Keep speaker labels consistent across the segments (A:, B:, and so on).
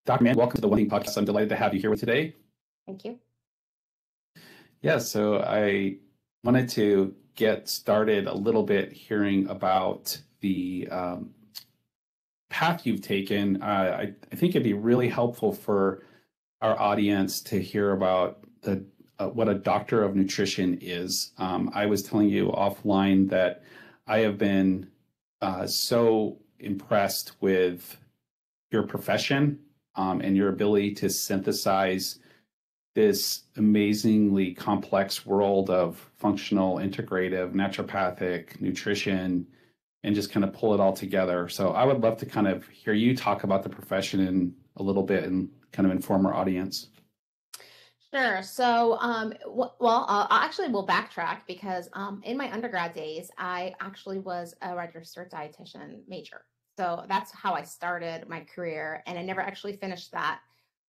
A: Dr. Mandy, welcome to the One Thing Podcast. I'm delighted to have you here today.
B: Thank you.
A: Yeah, so I wanted to get started a little bit hearing about the path you've taken. I think it'd be really helpful for our audience to hear about what a doctor of nutrition is. I was telling you offline that I have been so impressed with your profession and your ability to synthesize this amazingly complex world of functional, integrative, naturopathic nutrition and just kind of pull it all together. So I would love to kind of hear you talk about the profession in a little bit and kind of inform our audience.
B: Sure. So, we'll backtrack because in my undergrad days, I actually was a registered dietitian major. So that's how I started my career, and I never actually finished that.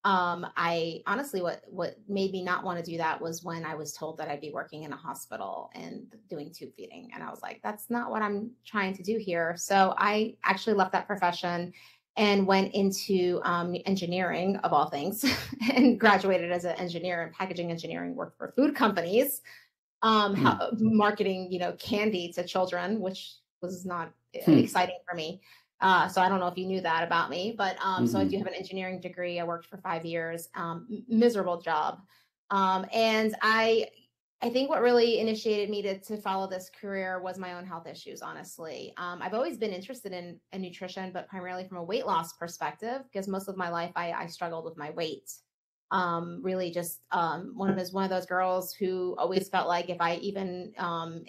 B: I honestly, what made me not want to do that was when I was told that I'd be working in a hospital and doing tube feeding. And I was like, that's not what I'm trying to do here. So I actually left that profession and went into engineering, of all things, and graduated as an engineer in packaging engineering, worked for food companies, marketing, candy to children, which was not exciting for me. So I don't know if you knew that about me, but so I do have an engineering degree. I worked for 5 years, miserable job. And I think what really initiated me to follow this career was my own health issues, honestly. I've always been interested in nutrition, but primarily from a weight loss perspective, because most of my life I struggled with my weight. Really just one of those girls who always felt like if I even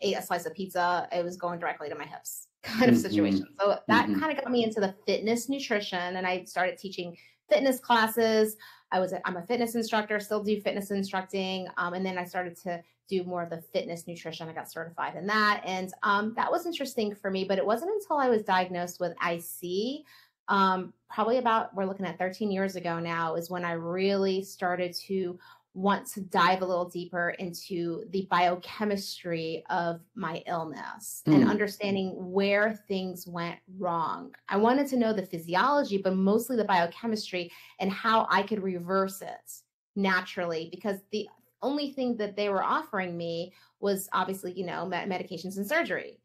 B: ate a slice of pizza, it was going directly to my hips kind of situation. So that kind of got me into the fitness nutrition, and I started teaching fitness classes. I'm a fitness instructor, still do fitness instructing. And then I started to do more of the fitness nutrition. I got certified in that. And that was interesting for me, but it wasn't until I was diagnosed with IC, probably we're looking at 13 years ago now, is when I really started to want to dive a little deeper into the biochemistry of my illness and understanding where things went wrong. I wanted to know the physiology, but mostly the biochemistry and how I could reverse it naturally, because the only thing that they were offering me was obviously, medications and surgery.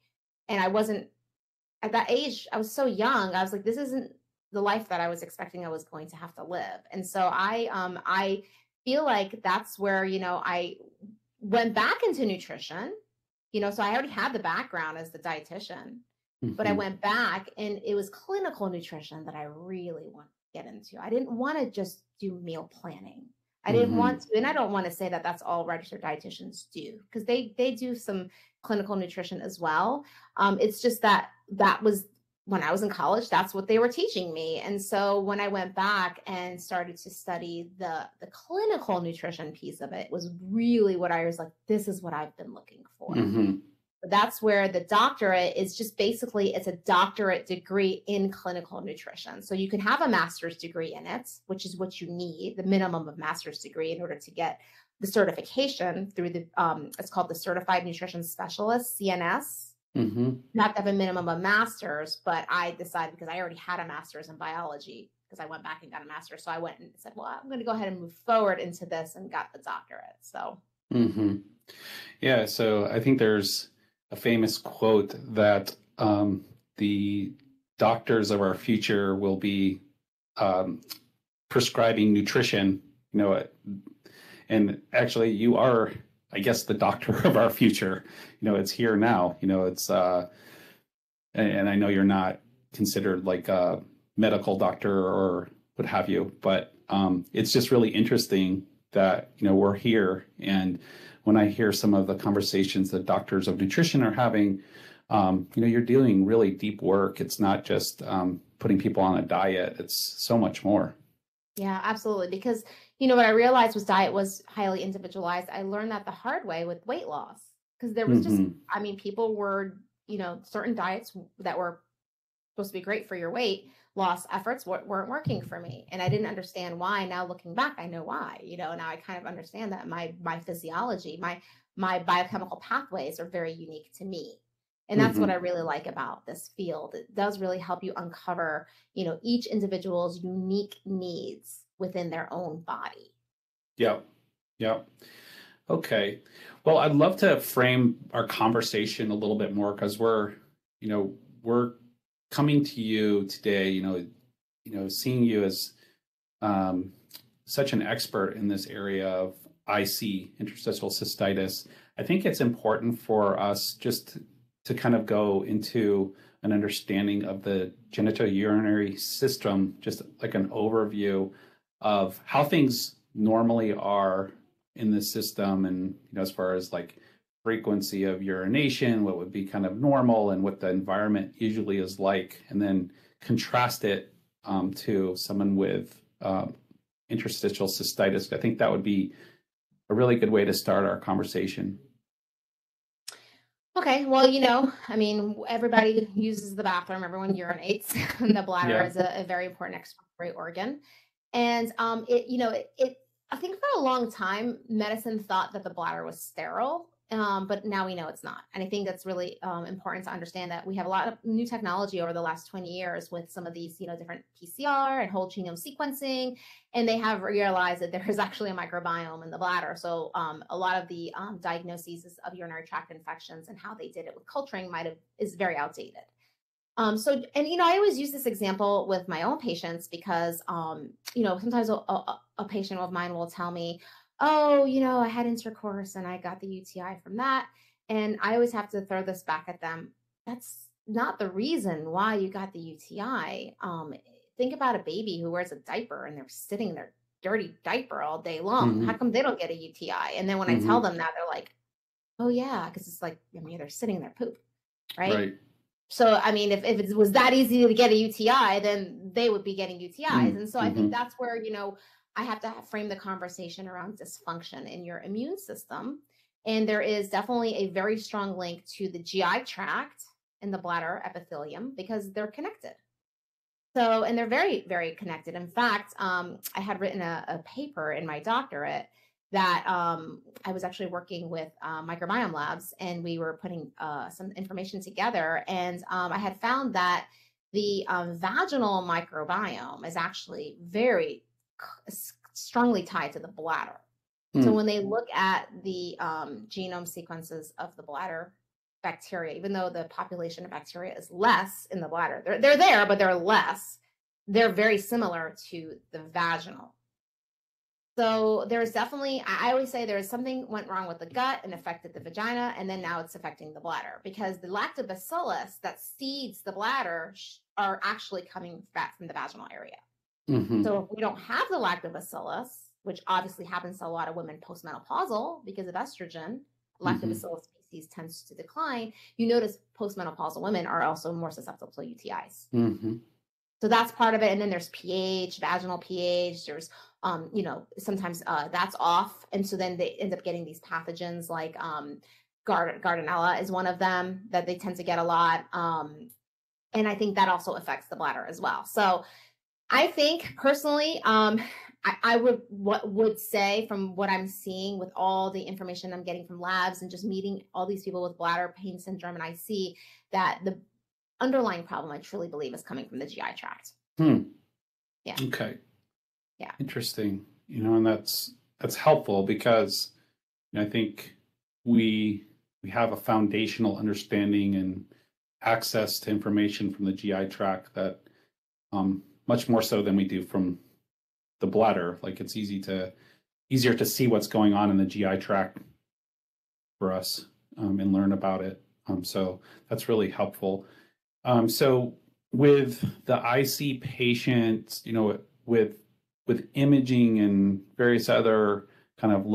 B: And I wasn't at that age. I was so young. I was like, this isn't the life that I was expecting I was going to have to live. And so I feel like that's where, I went back into nutrition, so I already had the background as the dietitian, but I went back and it was clinical nutrition that I really want to get into. I didn't want to just do meal planning. I didn't want to, and I don't want to say that that's all registered dietitians do, because they do some clinical nutrition as well. It's just that was when I was in college, that's what they were teaching me. And so when I went back and started to study the clinical nutrition piece of it, was really what I was like, this is what I've been looking for. That's where the doctorate is just basically, it's a doctorate degree in clinical nutrition. So you can have a master's degree in it, which is what you need, the minimum of master's degree in order to get the certification through it's called the Certified Nutrition Specialist, CNS. You have to have a minimum of masters, but I decided, because I already had a master's in biology, because I went back and got a master's. So I went and said, well, I'm going to go ahead and move forward into this, and got the doctorate. So.
A: Yeah. So I think there's a famous quote that the doctors of our future will be prescribing nutrition, and actually you are, I guess, the doctor of our future. It's here now. It's and I know you're not considered like a medical doctor or what have you, but it's just really interesting that we're here. And when I hear some of the conversations that doctors of nutrition are having, you're doing really deep work. It's not just putting people on a diet. It's so much more.
B: Yeah, absolutely. Because, what I realized was diet was highly individualized. I learned that the hard way with weight loss, because there was just, people were, certain diets that were supposed to be great for your weight loss efforts weren't working for me. And I didn't understand why. Now looking back, I know why. Now I kind of understand that my physiology, my biochemical pathways are very unique to me. And that's what I really like about this field. It does really help you uncover, each individual's unique needs within their own body.
A: Yeah. Yeah. Okay. Well, I'd love to frame our conversation a little bit more because we're coming to you today, seeing you as such an expert in this area of IC, interstitial cystitis. I think it's important for us just to kind of go into an understanding of the genitourinary system, just like an overview of how things normally are in the system, and as far as like frequency of urination, what would be kind of normal, and what the environment usually is like, and then contrast it to someone with interstitial cystitis. I think that would be a really good way to start our conversation.
B: Okay, well, everybody uses the bathroom, everyone urinates. The bladder is a very important expiratory organ. And I think for a long time, medicine thought that the bladder was sterile, but now we know it's not. And I think that's really important to understand that we have a lot of new technology over the last 20 years with some of these, different PCR and whole genome sequencing, and they have realized that there is actually a microbiome in the bladder. So a lot of the diagnoses of urinary tract infections and how they did it with culturing is very outdated. I always use this example with my own patients because, sometimes a patient of mine will tell me, oh, I had intercourse and I got the UTI from that. And I always have to throw this back at them. That's not the reason why you got the UTI. Think about a baby who wears a diaper and they're sitting in their dirty diaper all day long. How come they don't get a UTI? And then when I tell them that, they're like, oh yeah, because it's like, they're sitting in their poop, right? So, if it was that easy to get a UTI, then they would be getting UTIs. And so I think that's where, I have to frame the conversation around dysfunction in your immune system. And there is definitely a very strong link to the GI tract and the bladder epithelium because they're connected. So, and they're very, very connected. In fact, I had written a paper in my doctorate that I was actually working with microbiome labs, and we were putting some information together. And I had found that the vaginal microbiome is actually very strongly tied to the bladder. So when they look at the genome sequences of the bladder bacteria, even though the population of bacteria is less in the bladder, they're there, but they're less. They're very similar to the vaginal. So there's definitely, I always say there's something went wrong with the gut and affected the vagina, and then now it's affecting the bladder because the lactobacillus that seeds the bladder are actually coming back from the vaginal area. So if we don't have the lactobacillus, which obviously happens to a lot of women postmenopausal because of estrogen, lactobacillus species tends to decline. You notice postmenopausal women are also more susceptible to UTIs. So that's part of it. And then there's pH, vaginal pH. There's, sometimes that's off. And so then they end up getting these pathogens like Gardnerella is one of them that they tend to get a lot. And I think that also affects the bladder as well. So I think personally, I would say from what I'm seeing with all the information I'm getting from labs and just meeting all these people with bladder pain syndrome, and I see that the underlying problem I truly believe is coming from the GI tract. Yeah.
A: Okay.
B: Yeah.
A: Interesting. And that's helpful because I think we have a foundational understanding and access to information from the GI tract that much more so than we do from the bladder. Like it's easier to see what's going on in the GI tract for us and learn about it. So that's really helpful. So with the IC patients, with imaging and various other kind of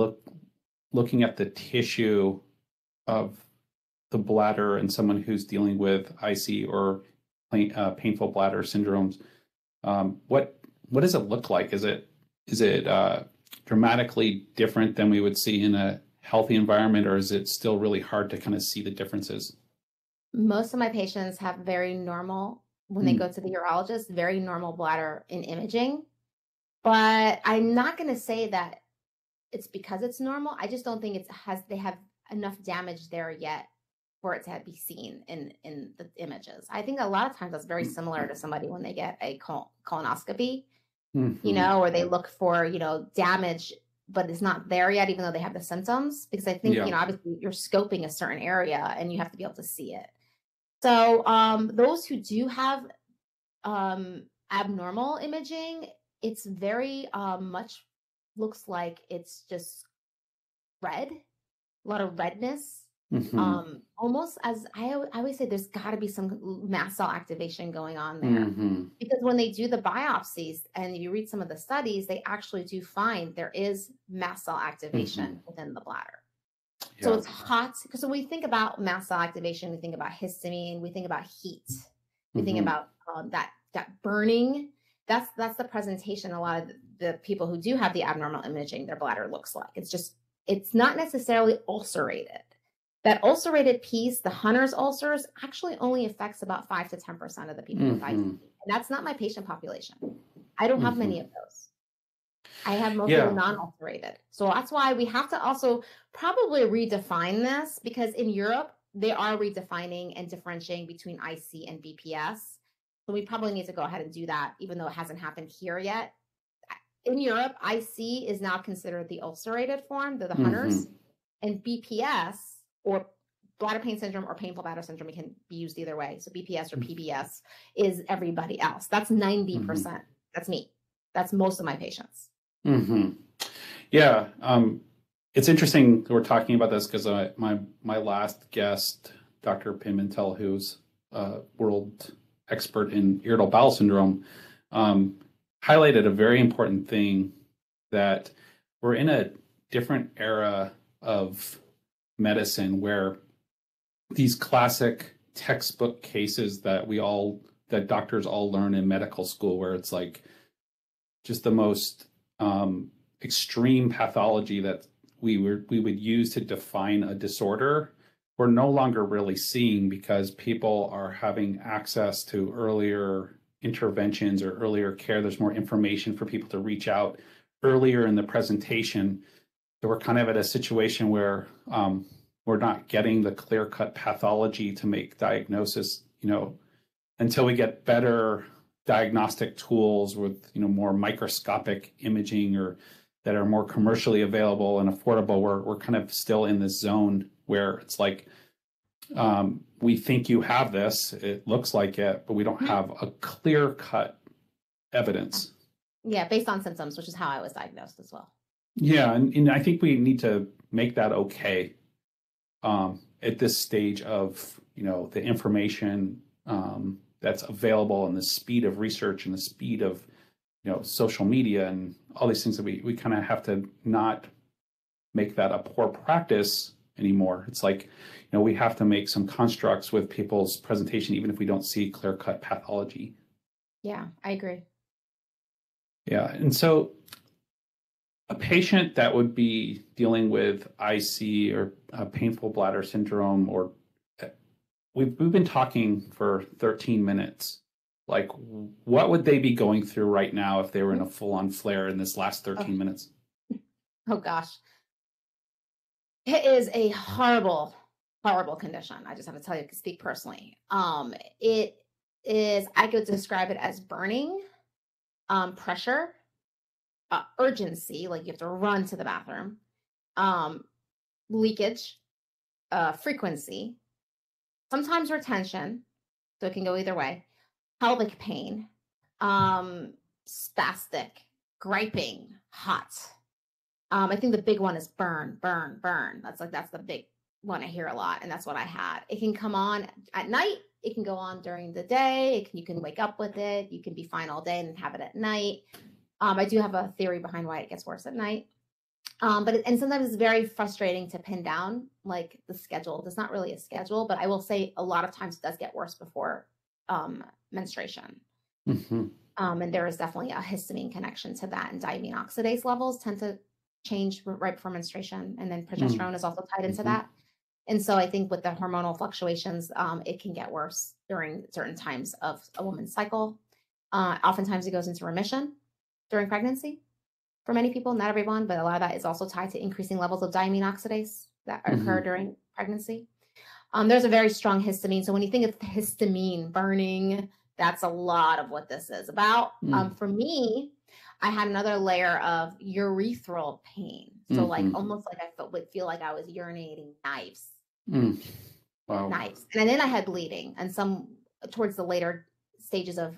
A: looking at the tissue of the bladder and someone who's dealing with IC or painful bladder syndromes, what does it look like? Is it dramatically different than we would see in a healthy environment, or is it still really hard to kind of see the differences?
B: Most of my patients have very normal, when they go to the urologist, very normal bladder in imaging. But I'm not going to say that it's because it's normal. I just don't think they have enough damage there yet for it to be seen in the images. I think a lot of times that's very similar to somebody when they get a colonoscopy, or they look for, damage, but it's not there yet, even though they have the symptoms, because I think, obviously you're scoping a certain area and you have to be able to see it. So those who do have abnormal imaging, it's very much looks like it's just red, a lot of redness. Almost as I always say, there's got to be some mast cell activation going on there, because when they do the biopsies and you read some of the studies, they actually do find there is mast cell activation within the bladder. So it's hot, because when we think about mast cell activation, we think about histamine, we think about heat, we think about that burning. That's the presentation a lot of the people who do have the abnormal imaging, their bladder looks like. It's not necessarily ulcerated. That ulcerated piece, the Hunter's ulcers, actually only affects about 5 to 10% of the people with IBD. And that's not my patient population. I don't have many of those. I have mostly non-ulcerated. So that's why we have to also probably redefine this, because in Europe, they are redefining and differentiating between IC and BPS. So we probably need to go ahead and do that, even though it hasn't happened here yet. In Europe, IC is now considered the ulcerated form, the Hunters, and BPS, or bladder pain syndrome or painful bladder syndrome, it can be used either way. So BPS or PBS is everybody else. That's 90%. That's me. That's most of my patients.
A: Yeah. It's interesting that we're talking about this, because my last guest, Dr. Pimentel, who's a world expert in irritable bowel syndrome, highlighted a very important thing, that we're in a different era of medicine where these classic textbook cases that doctors all learn in medical school, where it's like just the most extreme pathology that we would use to define a disorder, we're no longer really seeing, because people are having access to earlier interventions or earlier care. There's more information for people to reach out earlier in the presentation. So we're kind of at a situation where we're not getting the clear-cut pathology to make diagnosis, until we get better diagnostic tools with, more microscopic imaging, or that are more commercially available and affordable. We're kind of still in this zone where it's like, we think you have this, it looks like it, but we don't have a clear-cut evidence.
B: Yeah, based on symptoms, which is how I was diagnosed as well.
A: Yeah, and I think we need to make that okay at this stage of, the information that's available, and the speed of research, and the speed of, social media, and all these things, that we kind of have to not make that a poor practice anymore. It's like, we have to make some constructs with people's presentation, even if we don't see clear-cut pathology.
B: Yeah, I agree.
A: Yeah, and so a patient that would be dealing with IC or painful bladder syndrome, or we've been talking for 13 minutes. Like, what would they be going through right now if they were in a full-on flare in this last 13 minutes?
B: Oh, gosh. It is a horrible, horrible condition. I just have to tell you, speak personally. It is, I could describe it as burning, pressure, urgency, like you have to run to the bathroom, leakage, frequency, sometimes retention, so it can go either way, pelvic pain, spastic, griping, hot. I think the big one is burn. That's the big one I hear a lot, and that's what I had. It can come on at night. It can go on during the day. You can wake up with it. You can be fine all day and have it at night. I do have a theory behind why it gets worse at night. And sometimes it's very frustrating to pin down, like, the schedule. There's not really a schedule, but I will say a lot of times it does get worse before menstruation. And there is definitely a histamine connection to that, and diamine oxidase levels tend to change right before menstruation, and then progesterone is also tied into that. And so I think with the hormonal fluctuations, it can get worse during certain times of a woman's cycle. Oftentimes it goes into remission during pregnancy for many people, not everyone, but a lot of that is also tied to increasing levels of diamine oxidase that occur during pregnancy. There's a very strong histamine. So when you think of histamine burning, that's a lot of what this is about. For me, I had another layer of urethral pain. So like almost like I feel like I was urinating knives.
A: Wow.
B: Knives. And then I had bleeding, and some towards the later stages of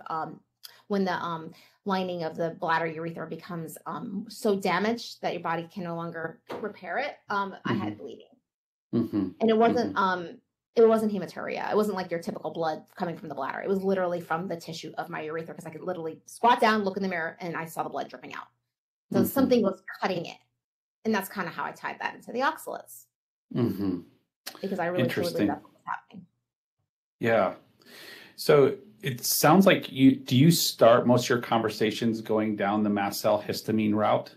B: when the lining of the bladder urethra becomes so damaged that your body can no longer repair it. I had bleeding. And it wasn't hematuria. It wasn't like your typical blood coming from the bladder. It was literally from the tissue of my urethra, because I could literally squat down, look in the mirror, and I saw the blood dripping out. So something was cutting it. And that's kind of how I tied that into the oxalates. Because I really truly believe that's what was happening.
A: Yeah. So it sounds like do you start most of your conversations going down the mast cell histamine route?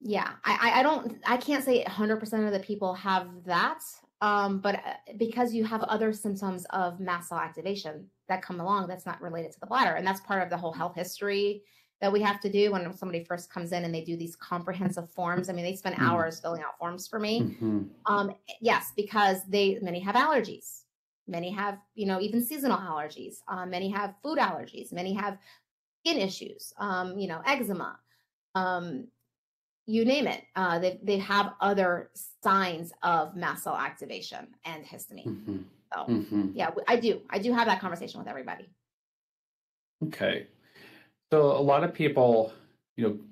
B: Yeah. I can't say 100% of the people have that. But because you have other symptoms of mast cell activation that come along, that's not related to the bladder. And that's part of the whole health history that we have to do when somebody first comes in and they do these comprehensive forms. I mean, they spend hours filling out forms for me. Yes, because many have allergies. Many have, even seasonal allergies. Many have food allergies. Many have skin issues, eczema. You name it. They have other signs of mast cell activation and histamine. So yeah, I do have that conversation with everybody.
A: Okay. So a lot of people,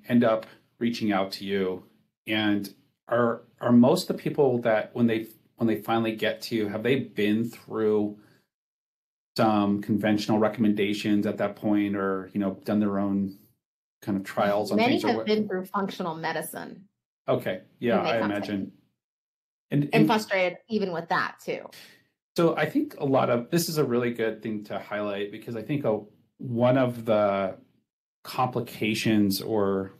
A: end up reaching out to you, and are most of the people that when they finally get to you, have they been through some conventional recommendations at that point, or done their own kind of trials on things?
B: Many have been through functional medicine.
A: Okay. Yeah, I imagine.
B: And frustrated even with that too.
A: So I think this is a really good thing to highlight, because I think one of the complications or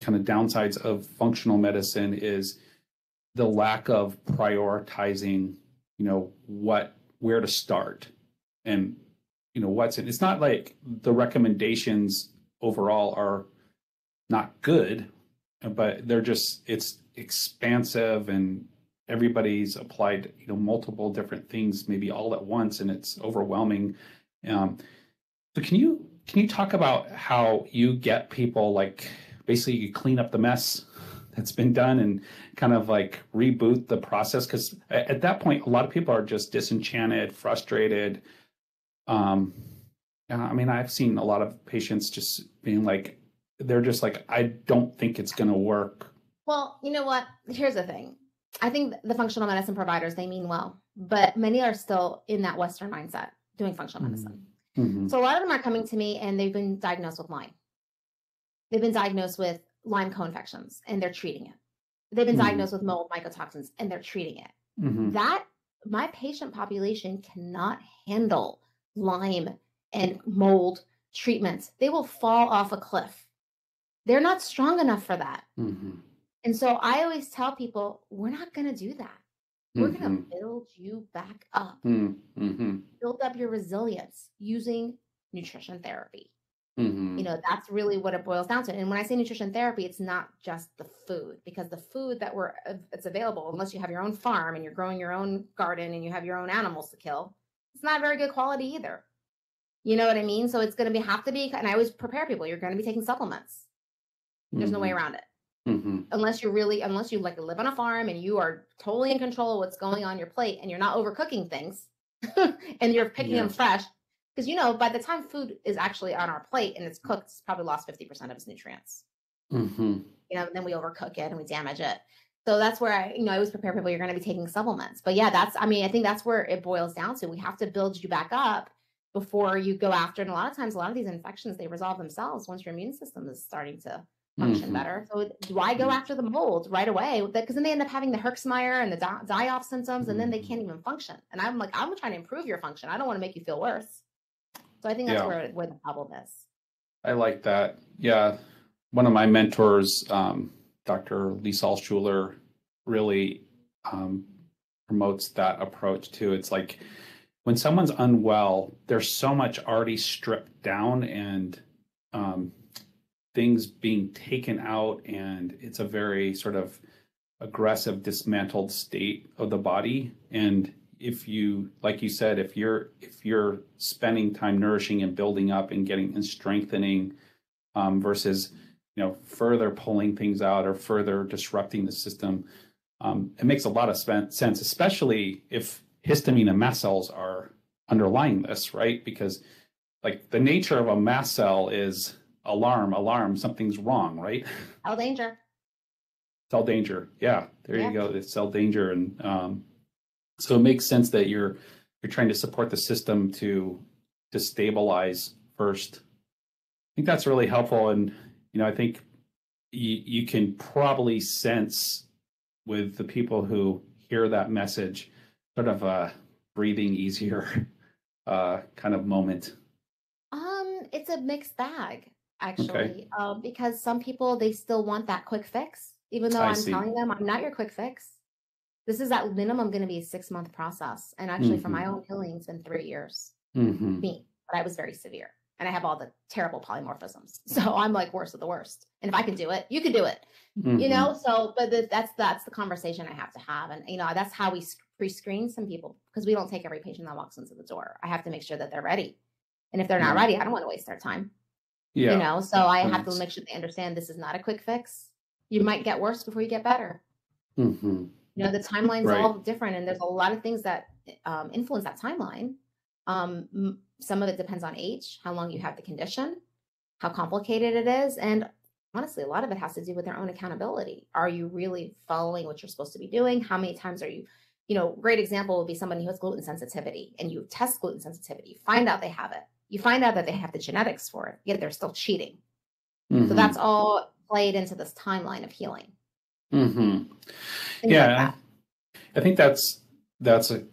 A: kind of downsides of functional medicine is the lack of prioritizing, where to start, and, what's it. It's not like the recommendations overall are not good, but it's expansive, and everybody's applied, multiple different things, maybe all at once, and it's overwhelming. So can you talk about how you get people, like, basically you clean up the mess that's been done and kind of like reboot the process? Because at that point, a lot of people are just disenchanted, frustrated. I mean, I've seen a lot of patients just being like, they're just like, I don't think it's going to work. Well,
B: you know what? Here's the thing. I think the functional medicine providers, they mean well, but many are still in that Western mindset doing functional medicine. So a lot of them are coming to me and they've been diagnosed with Lyme. They've been diagnosed with Lyme co-infections and they're treating it. They've been diagnosed with mold mycotoxins and they're treating it. That my patient population cannot handle Lyme and mold treatments. They will fall off a cliff. They're not strong enough for that. And so I always tell people, we're not going to do that. We're going to build you back up. Build up your resilience using nutrition therapy. That's really what it boils down to. And when I say nutrition therapy, it's not just the food, because the food it's available, unless you have your own farm and you're growing your own garden and you have your own animals to kill, it's not very good quality either. You know what I mean? So it's going to have to be, and I always prepare people, you're going to be taking supplements. There's no way around it. Unless you like live on a farm and you are totally in control of what's going on your plate and you're not overcooking things and you're picking them fresh. Because, by the time food is actually on our plate and it's cooked, it's probably lost 50% of its nutrients. Then we overcook it and we damage it. So that's where I always prepare people, you're going to be taking supplements. But yeah, I think that's where it boils down to. We have to build you back up before you go after. And a lot of times, a lot of these infections, they resolve themselves once your immune system is starting to function better. So why go after the mold right away? Because then they end up having the Herxmeyer and the die-off symptoms, and then they can't even function. And I'm like, I'm trying to improve your function. I don't want to make you feel worse. So I think that's where the problem is.
A: I like that. Yeah. One of my mentors, Dr. Lisa Altschuler, really promotes that approach too. It's like when someone's unwell, there's so much already stripped down and things being taken out, and it's a very sort of aggressive, dismantled state of the body. And if you, like you said, if you're spending time nourishing and building up and getting and strengthening, versus, further pulling things out or further disrupting the system, it makes a lot of sense, especially if histamine and mast cells are underlying this, right? Because like the nature of a mast cell is alarm, something's wrong, right?
B: Cell danger.
A: Cell danger. Yeah, there you go. It's cell danger. And so it makes sense that you're trying to support the system to stabilize first. I think that's really helpful. And, I think you can probably sense with the people who hear that message, sort of a breathing easier kind of moment.
B: It's a mixed bag, actually, because some people, they still want that quick fix, even though I'm telling them I'm not your quick fix. This is at minimum going to be a 6-month process. And actually for my own healing, it's been 3 years. Me, but I was very severe and I have all the terrible polymorphisms. So I'm like worst of the worst. And if I can do it, you can do it, so, but that's the conversation I have to have. And, that's how we pre-screen some people, because we don't take every patient that walks into the door. I have to make sure that they're ready. And if they're not ready, I don't want to waste their time. So I have to make sure they understand this is not a quick fix. You might get worse before you get better. The timeline's all different. And there's a lot of things that influence that timeline. Some of it depends on age, how long you have the condition, how complicated it is. And honestly, a lot of it has to do with their own accountability. Are you really following what you're supposed to be doing? How many times are you, great example would be somebody who has gluten sensitivity, and you test gluten sensitivity, find out they have it. You find out that they have the genetics for it, yet they're still cheating. So that's all played into this timeline of healing.
A: Yeah. I think that's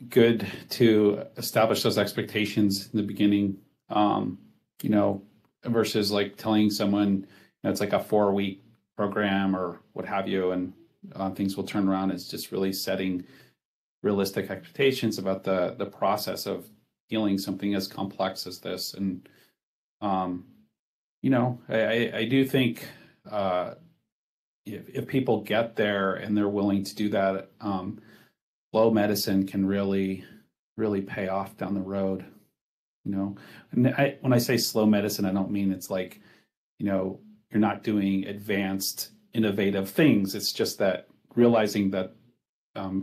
A: good to establish those expectations in the beginning, versus like telling someone it's like a 4-week program or what have you, and things will turn around. It's just really setting realistic expectations about the process of healing something as complex as this. And, I do think if people get there and they're willing to do that, flow medicine can really, really pay off down the road. And when I say slow medicine, I don't mean it's like, you're not doing advanced, innovative things. It's just that realizing that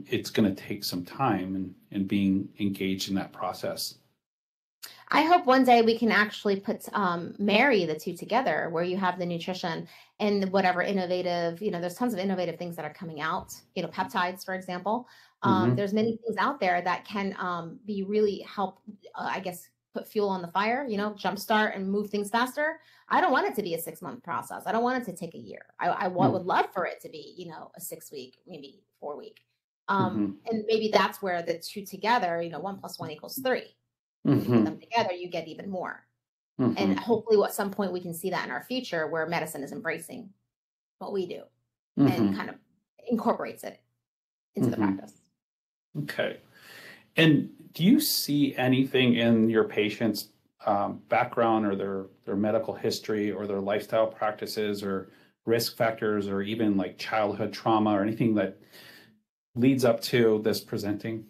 A: it's going to take some time and being engaged in that process.
B: I hope one day we can actually marry the two together, where you have the nutrition and whatever innovative, there's tons of innovative things that are coming out, peptides, for example. There's many things out there that can be really help, put fuel on the fire, jumpstart and move things faster. I don't want it to be a 6-month process. I don't want it to take a year. I would love for it to be, a 6-week, maybe 4-week. And maybe that's where the two together, 1 + 1 = 3. When you put them together, you get even more. And hopefully at some point we can see that in our future, where medicine is embracing what we do and kind of incorporates it into the practice.
A: Okay. And do you see anything in your patients' background or their medical history or their lifestyle practices or risk factors or even like childhood trauma or anything that leads up to this presenting?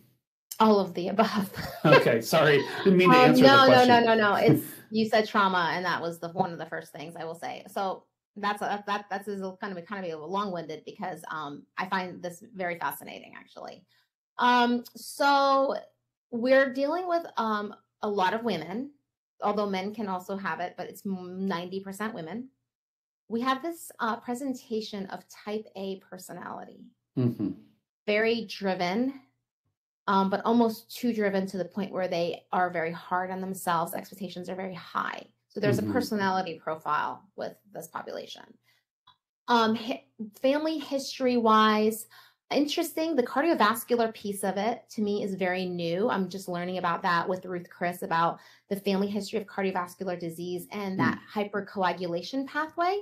B: All of the above.
A: Okay, sorry, didn't mean to answer the question.
B: No. It's you said trauma, and that was one of the first things I will say. So that's kind of a long-winded, because I find this very fascinating, actually. So we're dealing with a lot of women, although men can also have it, but it's 90% women. We have this presentation of type A personality, very driven. But almost too driven to the point where they are very hard on themselves. Expectations are very high. So there's a personality profile with this population. Family history wise, interesting. The cardiovascular piece of it to me is very new. I'm just learning about that with Ruth Chris, about the family history of cardiovascular disease and that hypercoagulation pathway.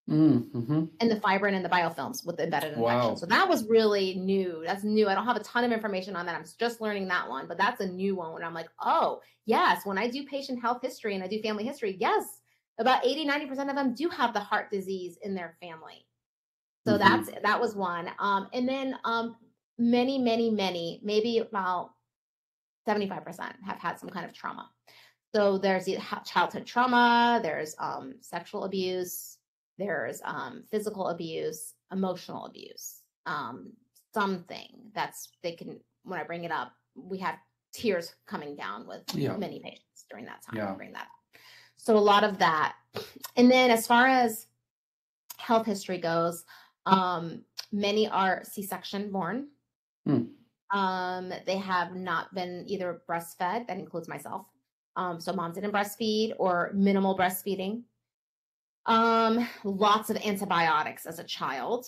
B: And the fibrin and the biofilms with the embedded infection. So that was really new. That's new. I don't have a ton of information on that. I'm just learning that one, but that's a new one. And I'm like, oh, yes. When I do patient health history and I do family history, yes, about 80-90% of them do have the heart disease in their family. So that was one. And then many, maybe about 75% have had some kind of trauma. So there's childhood trauma, there's sexual abuse, there's physical abuse, emotional abuse, something that's when I bring it up, we have tears coming down with many patients during that time. I bring that up. So a lot of that. And then as far as health history goes, many are C-section born. They have not been either breastfed, that includes myself. So mom didn't breastfeed or minimal breastfeeding. Lots of antibiotics as a child.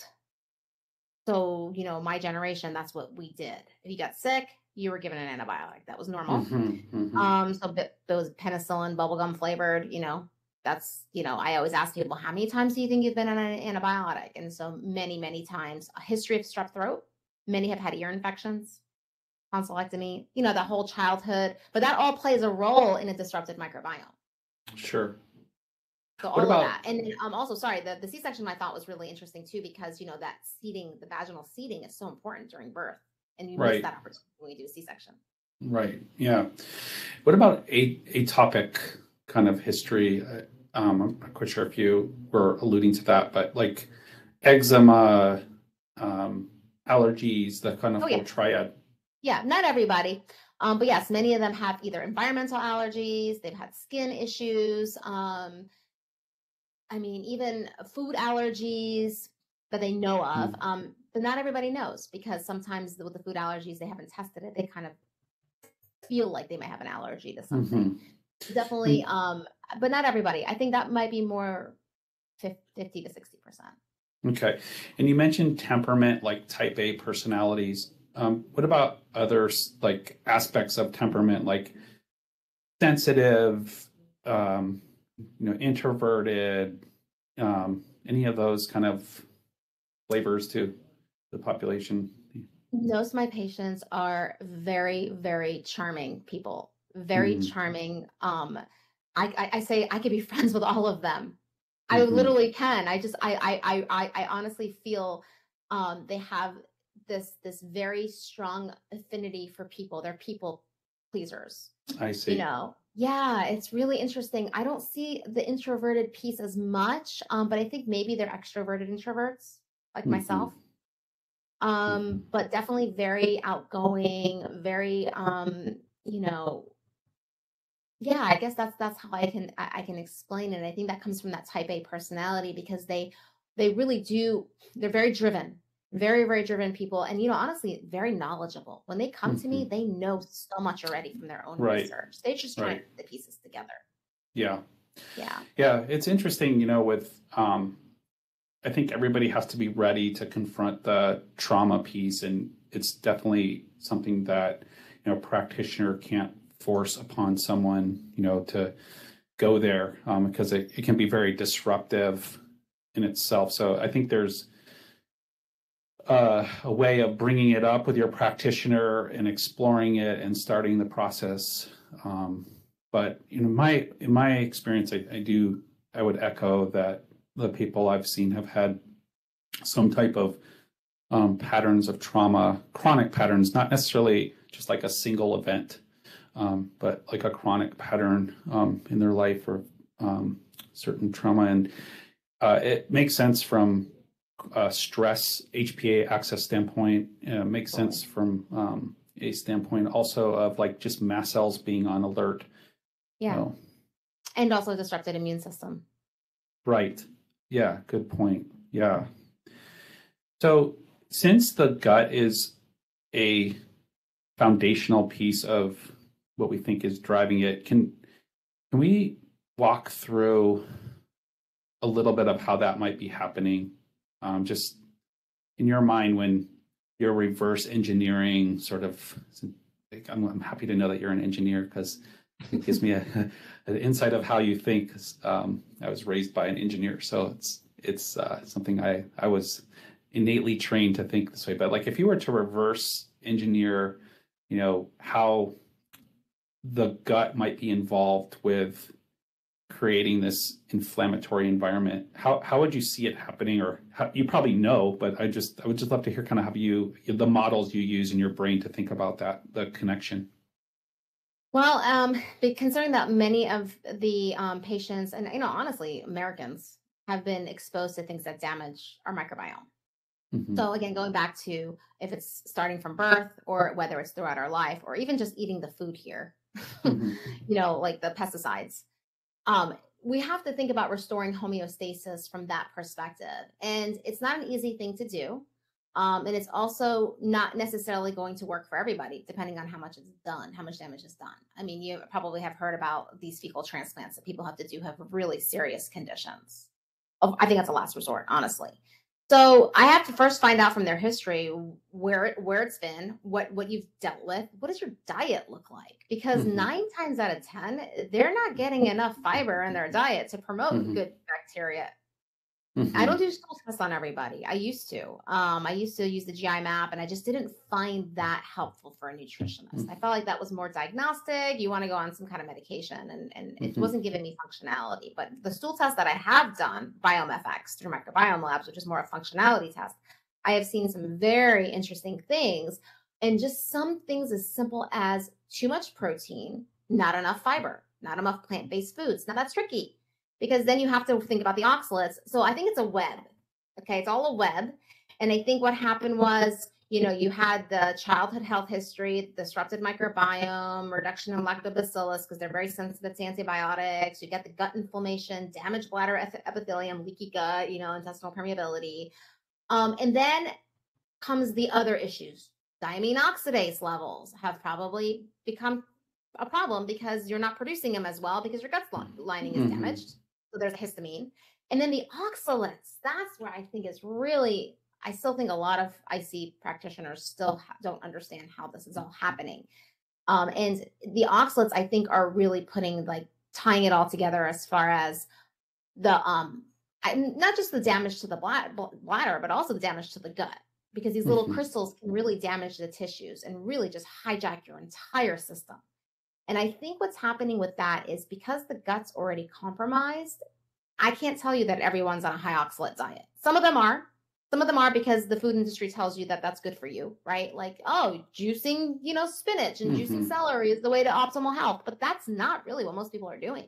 B: So, my generation, that's what we did. If you got sick, you were given an antibiotic. That was normal. So those penicillin, bubblegum flavored, that's, I always ask people, how many times do you think you've been on an antibiotic? And so many times. A history of strep throat. Many have had ear infections, tonsillectomy, that whole childhood. But that all plays a role in a disrupted microbiome.
A: Sure.
B: So all of that. And then also, sorry, the C-section I thought was really interesting too, because, that seating, the vaginal seating is so important during birth. And you miss that opportunity when you do a C-section.
A: Right. Yeah. What about atopic kind of history? I'm not quite sure if you were alluding to that, but like eczema, allergies, the kind of whole triad.
B: Yeah, not everybody. But yes, many of them have either environmental allergies, they've had skin issues, even food allergies that they know of. But not everybody knows, because sometimes with the food allergies, they haven't tested it. They kind of feel like they might have an allergy to something. Definitely, but not everybody. I think that might be more 50 to 60%.
A: Okay. And you mentioned temperament, like type A personalities. What about others, like aspects of temperament, like sensitive, introverted, any of those kind of flavors to the population?
B: Most of my patients are very, very charming people, very charming. I say I could be friends with all of them. I literally can. I honestly feel they have this very strong affinity for people. They're people pleasers.
A: I see.
B: Yeah, it's really interesting. I don't see the introverted piece as much, but I think maybe they're extroverted introverts like myself. But definitely very outgoing, very yeah, I guess that's how I can explain it. I think that comes from that type A personality, because they really do, they're very driven, very, very driven people. And, honestly, very knowledgeable. When they come to me, they know so much already from their own research. They just try to put the pieces together.
A: Yeah.
B: Yeah.
A: Yeah. It's interesting, with, I think everybody has to be ready to confront the trauma piece. And it's definitely something that, a practitioner can't force upon someone, to go there, because it can be very disruptive in itself. So I think there's a way of bringing it up with your practitioner and exploring it and starting the process. But in my experience, I would echo that the people I've seen have had some type of patterns of trauma, chronic patterns, not necessarily just like a single event, but like a chronic pattern in their life, or certain trauma. And it makes sense from stress, HPA access standpoint. It makes sense from a standpoint also of like just mast cells being on alert.
B: Yeah. And also a disrupted immune system.
A: Right. Yeah. Good point. Yeah. So since the gut is a foundational piece of what we think is driving it, can we walk through a little bit of how that might be happening? Just in your mind, when you're reverse engineering sort of, I'm happy to know that you're an engineer, because it gives me an insight of how you think. I was raised by an engineer, so it's something I was innately trained to think this way. But like, if you were to reverse engineer, how the gut might be involved with creating this inflammatory environment. How would you see it happening, or you probably know, but I would just love to hear kind of how the models you use in your brain to think about the connection.
B: Well, considering that many of the patients, and honestly, Americans have been exposed to things that damage our microbiome.
A: Mm-hmm.
B: So again, going back to if it's starting from birth or whether it's throughout our life or even just eating the food here,
A: Mm-hmm.
B: like the pesticides, we have to think about restoring homeostasis from that perspective. And it's not an easy thing to do. And it's also not necessarily going to work for everybody, depending on how much it's done, how much damage is done. I mean, you probably have heard about these fecal transplants that people have to do have really serious conditions. I think that's a last resort, honestly. So I have to first find out from their history where it's been, what you've dealt with. What does your diet look like? Because 9 times out of 10, they're not getting enough fiber in their diet to promote good bacteria. I don't do stool tests on everybody. I used to. I used to use the GI map, and I just didn't find that helpful for a nutritionist. I felt like that was more diagnostic. You want to go on some kind of medication, and it wasn't giving me functionality. But the stool test that I have done, BiomeFX, through Microbiome Labs, which is more a functionality test, I have seen some very interesting things, and just some things as simple as too much protein, not enough fiber, not enough plant-based foods. Now, that's tricky, because then you have to think about the oxalates. So I think it's a web. Okay, it's all a web. And I think what happened was, you had the childhood health history, disrupted microbiome, reduction in lactobacillus, because they're very sensitive to antibiotics. You get the gut inflammation, damaged bladder epithelium, leaky gut, intestinal permeability. And then comes the other issues. Thiamine oxidase levels have probably become a problem because you're not producing them as well because your gut lining is damaged. So there's histamine. And then the oxalates, that's where I think is really, I still think a lot of IC practitioners still don't understand how this is all happening. And the oxalates, I think, are really tying it all together as far as the, not just the damage to the bladder, but also the damage to the gut, because these little crystals can really damage the tissues and really just hijack your entire system. And I think what's happening with that is because the gut's already compromised, I can't tell you that everyone's on a high oxalate diet. Some of them are. Some of them are because the food industry tells you that that's good for you, right? Like, juicing, spinach and juicing celery is the way to optimal health. But that's not really what most people are doing.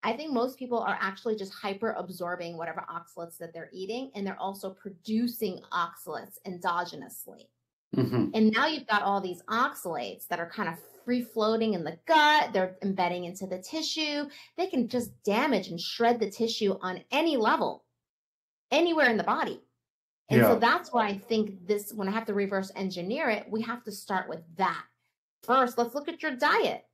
B: I think most people are actually just hyper absorbing whatever oxalates that they're eating. And they're also producing oxalates endogenously. And now you've got all these oxalates that are kind of free floating in the gut. They're embedding into the tissue. They can just damage and shred the tissue on any level, anywhere in the body. And so that's why I think when I have to reverse engineer it, we have to start with that. First, let's look at your diet.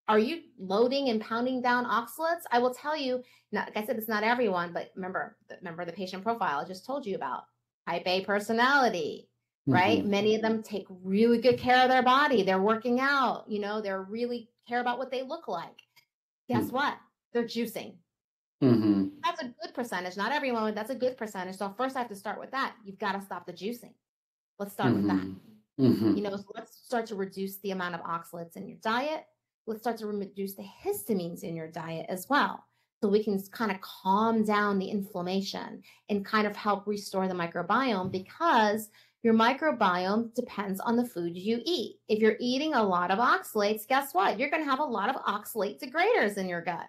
B: Are you loading and pounding down oxalates? I will tell you, like I said, it's not everyone, but remember the patient profile I just told you about. Type A personality. Right? Many of them take really good care of their body. They're working out, they're really care about what they look like. Guess what? They're juicing. That's a good percentage. Not everyone, that's a good percentage. So first I have to start with that. You've got to stop the juicing. Let's start with that. So let's start to reduce the amount of oxalates in your diet. Let's start to reduce the histamines in your diet as well. So we can kind of calm down the inflammation and kind of help restore the microbiome, because your microbiome depends on the food you eat. If you're eating a lot of oxalates, guess what? You're going to have a lot of oxalate degraders in your gut.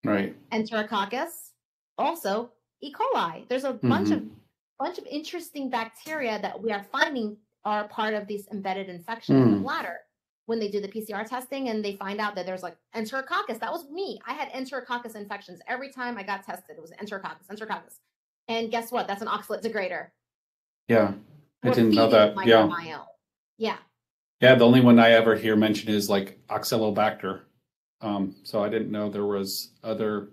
A: Right.
B: Enterococcus, also E. coli. There's a bunch of interesting bacteria that we are finding are part of these embedded infections in the bladder. When they do the PCR testing and they find out that there's Enterococcus, that was me. I had Enterococcus infections every time I got tested. It was Enterococcus. And guess what? That's an oxalate degrader.
A: Yeah. I didn't know that.
B: Yeah.
A: Yeah. The only one I ever hear mentioned is Oxalobacter. So I didn't know there was other.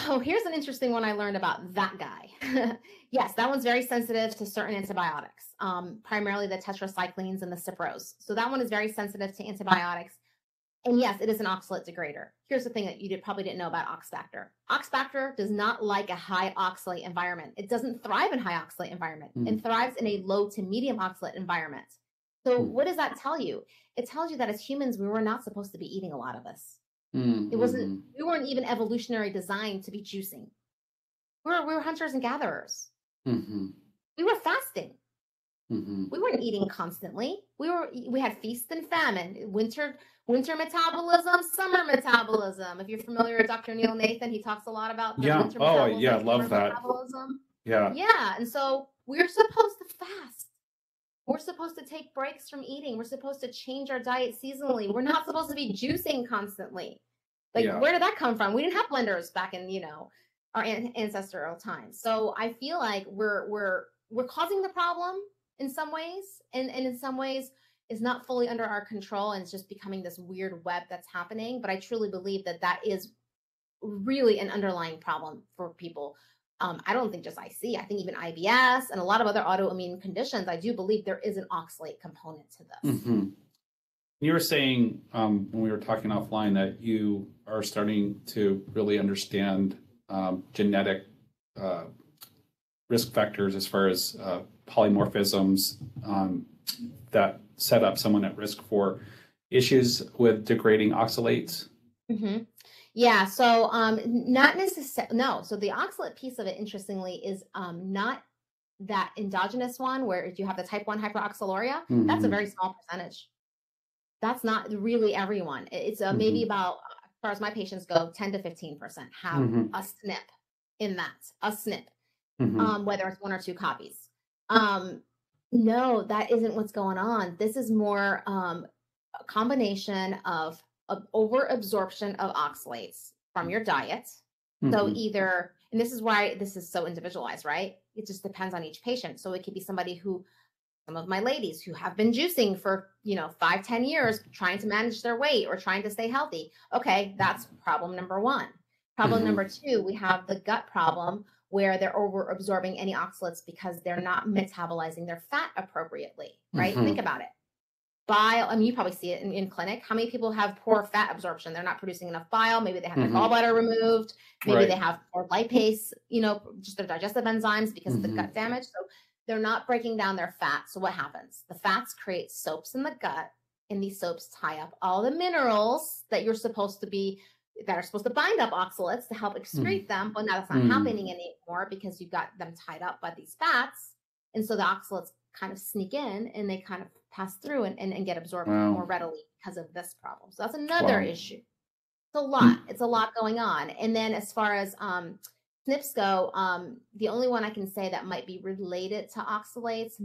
B: Oh, here's an interesting one I learned about that guy. Yes, that one's very sensitive to certain antibiotics, primarily the tetracyclines and the cipros. So that one is very sensitive to antibiotics. And yes, it is an oxalate degrader. Here's the thing that you probably didn't know about Oxbacter. Oxbacter does not like a high oxalate environment. It doesn't thrive in high oxalate environment. It thrives in a low to medium oxalate environment. So what does that tell you? It tells you that as humans, we were not supposed to be eating a lot of this. It wasn't,
A: Mm-hmm.
B: we weren't even evolutionary designed to be juicing. We were hunters and gatherers.
A: Mm-hmm.
B: We were fasting.
A: Mm-hmm.
B: We weren't eating constantly. We had feast and famine, winter metabolism, summer metabolism. If you're familiar with Dr. Neil Nathan, he talks a lot about the
A: Yeah.
B: winter
A: Oh,
B: metabolism,
A: yeah.
B: summer
A: Love that.
B: metabolism.
A: Yeah.
B: Yeah. And so we're supposed to fast. We're supposed to take breaks from eating. We're supposed to change our diet seasonally. We're not supposed to be juicing constantly. Like,
A: Yeah.
B: where did that come from? We didn't have blenders back in, our ancestral times. So I feel like we're causing the problem in some ways, and in some ways is not fully under our control, and it's just becoming this weird web that's happening. But I truly believe that is really an underlying problem for people. I don't think just IC, I think even IBS and a lot of other autoimmune conditions, I do believe there is an oxalate component to this.
A: Mm-hmm. You were saying when we were talking offline that you are starting to really understand genetic risk factors as far as polymorphisms that set up someone at risk for issues with degrading oxalates.
B: Mm-hmm. Yeah, so not necessarily, no. So the oxalate piece of it, interestingly, is not that endogenous one where you have the type 1 hyperoxaluria.
A: Mm-hmm.
B: That's a very small percentage. That's not really everyone. It's maybe about, as far as my patients go, 10 to 15% have a SNP in that, a SNP, whether it's 1 or 2 copies. No, that isn't what's going on. This is more a combination of overabsorption of oxalates from your diet. So either, and this is why this is so individualized, right? It just depends on each patient. So it could be somebody who, some of my ladies who have been juicing for, 5-10 years, trying to manage their weight or trying to stay healthy. Okay, that's problem number 1. Problem number 2, we have the gut problem where they're overabsorbing any oxalates because they're not metabolizing their fat appropriately, right? Think about it. You probably see it in clinic. How many people have poor fat absorption? They're not producing enough bile. Maybe they have their gallbladder removed. Maybe they have poor lipase, just their digestive enzymes because of the gut damage. So they're not breaking down their fat. So what happens? The fats create soaps in the gut, and these soaps tie up all the minerals that are supposed to bind up oxalates to help excrete them. But now that's not happening anymore because you've got them tied up by these fats. And so the oxalates kind of sneak in and they kind of pass through and get absorbed more readily because of this problem. So that's another issue. It's a lot. It's a lot going on. And then as far as SNPs go, the only one I can say that might be related to oxalates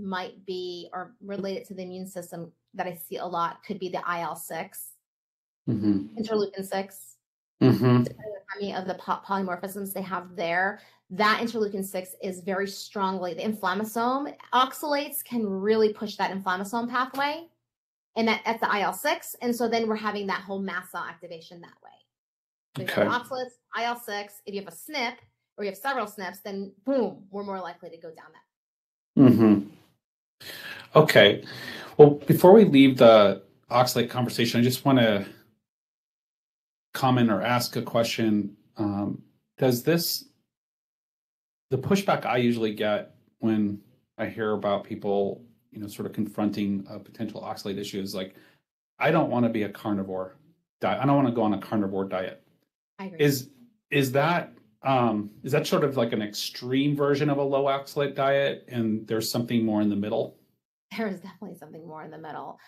B: or related to the immune system that I see a lot could be the IL-6, interleukin 6. Depending on how many of the polymorphisms they have there. That interleukin 6 is very strongly, the inflammasome oxalates can really push that inflammasome pathway, and that's the IL-6. And so then we're having that whole mast cell activation that way. So you have oxalates, IL-6. If you have a SNP or you have several SNPs, then boom, we're more likely to go down that.
A: Okay. Well, before we leave the oxalate conversation, I just want to comment or ask a question. Does the pushback I usually get when I hear about people, sort of confronting a potential oxalate issue is like, I don't want to be a carnivore diet. I don't want to go on a carnivore diet.
B: I agree.
A: Is that sort of like an extreme version of a low oxalate diet, and there's something more in the middle?
B: There is definitely something more in the middle.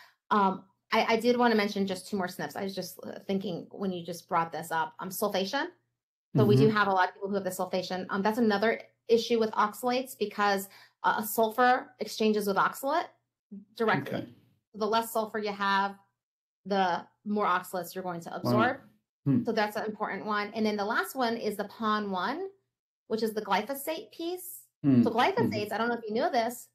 B: I did want to mention just 2 more SNPs. I was just thinking when you just brought this up, sulfation. So we do have a lot of people who have the sulfation. That's another issue with oxalates because sulfur exchanges with oxalate directly. Okay. The less sulfur you have, the more oxalates you're going to absorb. Wow. So that's an important one. And then the last one is the PON1, which is the glyphosate piece. So glyphosates, I don't know if you know this,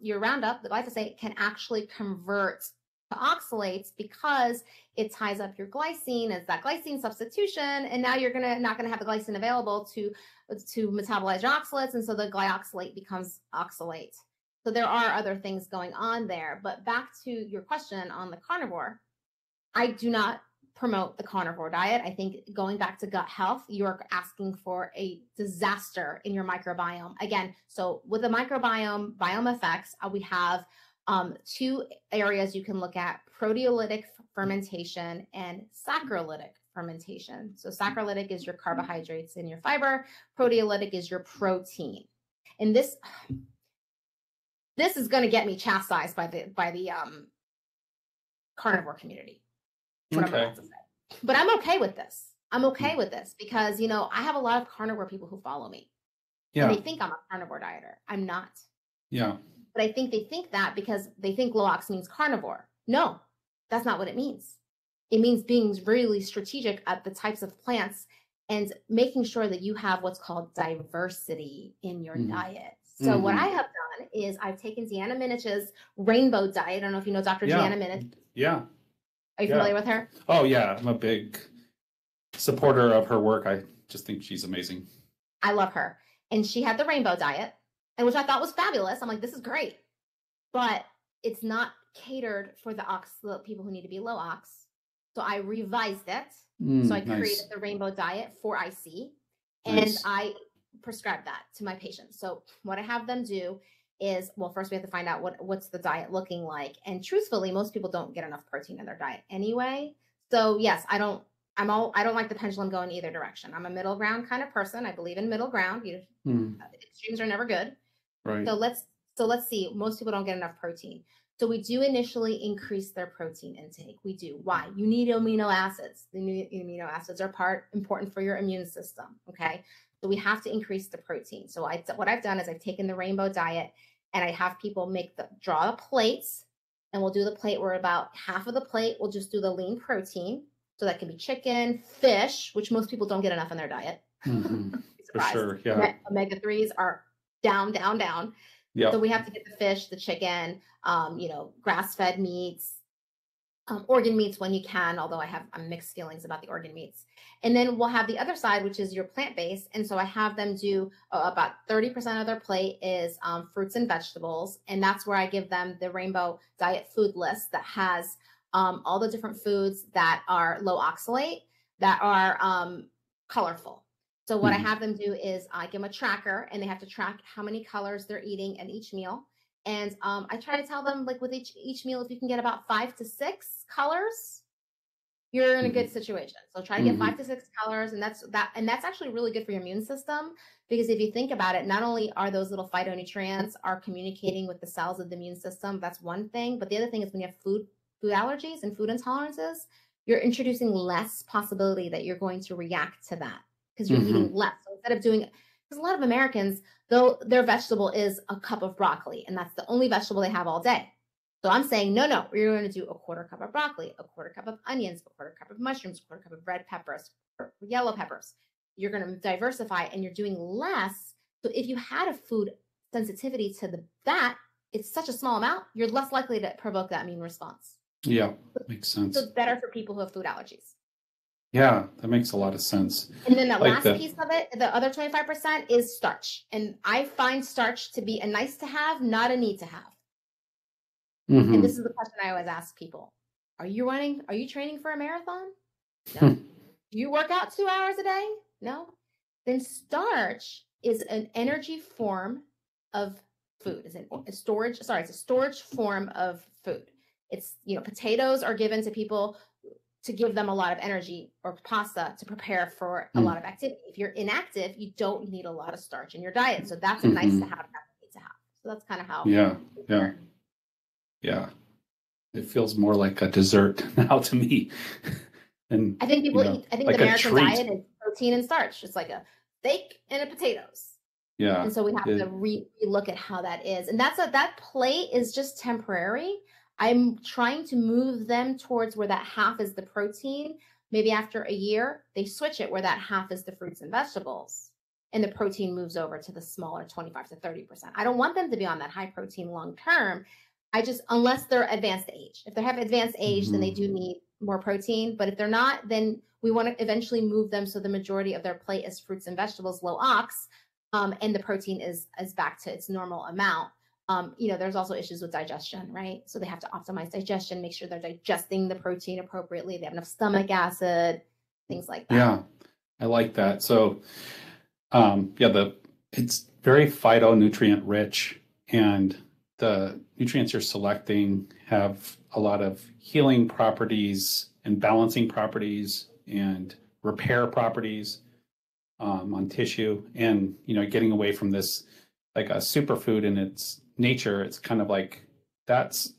B: your Roundup, the glyphosate can actually convert to oxalates because it ties up your glycine as that glycine substitution, and now you're not gonna have the glycine available to metabolize your oxalates, and so the glyoxalate becomes oxalate. So there are other things going on there. But back to your question on the carnivore, I do not promote the carnivore diet. I think going back to gut health, you're asking for a disaster in your microbiome. Again, so with the biome effects, we have 2 areas you can look at: proteolytic fermentation and saccharolytic fermentation. So saccharolytic is your carbohydrates and your fiber. Proteolytic is your protein. And this is going to get me chastised by the carnivore community. What I'm about to say. But I'm okay with this. I'm okay with this because, you know, I have a lot of carnivore people who follow me. Yeah. And they think I'm a carnivore dieter. I'm not.
A: Yeah.
B: But I think they think that because they think low ox means carnivore. No, that's not what it means. It means being really strategic at the types of plants and making sure that you have what's called diversity in your diet. So what I have done is I've taken Deanna Minich's rainbow diet. I don't know if you know Dr. Deanna Minich.
A: Yeah.
B: Are you familiar with her?
A: Oh, yeah. I'm a big supporter of her work. I just think she's amazing.
B: I love her. And she had the rainbow diet, and which I thought was fabulous. I'm like, this is great. But it's not catered for the people who need to be low ox. So I revised it. So I created the rainbow diet for IC, and I prescribe that to my patients. So what I have them do is, well, first we have to find out what's the diet looking like. And truthfully, most people don't get enough protein in their diet anyway. So yes, I don't like the pendulum going either direction. I'm a middle ground kind of person. I believe in middle ground. Extremes are never good. Right. So let's see. Most people don't get enough protein. So we do initially increase their protein intake. We do. Why? You need amino acids. The amino acids are important for your immune system. Okay. So we have to increase the protein. So what I've done is I've taken the rainbow diet and I have people draw the plates, and we'll do the plate where about half of the plate we'll just do the lean protein. So that can be chicken, fish, which most people don't get enough in their diet.
A: For sure. Yeah.
B: Omega-3s are down. Yep. So we have to get the fish, the chicken, grass-fed meats, organ meats when you can, although I have mixed feelings about the organ meats. And then we'll have the other side, which is your plant-based. And so I have them do about 30% of their plate is fruits and vegetables. And that's where I give them the rainbow diet food list that has all the different foods that are low oxalate, that are colorful. So what I have them do is I give them a tracker, and they have to track how many colors they're eating at each meal. And I try to tell them, like, with each meal, if you can get about 5 to 6 colors, you're in a good situation. So try to get 5 to 6 colors, and that's actually really good for your immune system, because if you think about it, not only are those little phytonutrients are communicating with the cells of the immune system, that's one thing, but the other thing is when you have food allergies and food intolerances, you're introducing less possibility that you're going to react to that because you're eating less. So instead of because a lot of Americans, though, their vegetable is a cup of broccoli, and that's the only vegetable they have all day. So I'm saying, no, we're going to do a quarter cup of broccoli, a quarter cup of onions, a quarter cup of mushrooms, a quarter cup of red peppers, or yellow peppers. You're going to diversify, and you're doing less. So if you had a food sensitivity to that, it's such a small amount, you're less likely to provoke that immune response.
A: Yeah, makes sense.
B: So it's better for people who have food allergies.
A: Yeah, that makes a lot of sense.
B: And then the last piece of it, the other 25%, is starch. And I find starch to be a nice to have, not a need to have. And this is the question I always ask people. Are you training for a marathon? No. Do you work out 2 hours a day? No. Then starch is an energy form of food. It's a storage form of food. It's, potatoes are given to people to give them a lot of energy, or pasta to prepare for a lot of activity. If you're inactive, you don't need a lot of starch in your diet. So that's a nice to have, not a need to have. So that's kind of how.
A: Yeah. It feels more like a dessert now to me. And
B: I think people eat, the American diet is protein and starch. It's like a steak and a potatoes.
A: Yeah.
B: And so we have to re-look at how that is. And that plate is just temporary. I'm trying to move them towards where that half is the protein. Maybe after a year, they switch it where that half is the fruits and vegetables, and the protein moves over to the smaller 25 to 30%. I don't want them to be on that high protein long term. Unless they're advanced age. If they have advanced age, then they do need more protein. But if they're not, then we want to eventually move them so the majority of their plate is fruits and vegetables, low ox, and the protein is back to its normal amount. There's also issues with digestion, right? So they have to optimize digestion, make sure they're digesting the protein appropriately. They have enough stomach acid, things like that.
A: Yeah, I like that. So, it's very phytonutrient rich, and the nutrients you're selecting have a lot of healing properties and balancing properties and repair properties on tissue, and getting away from this like a superfood in its nature. It's kind of like that's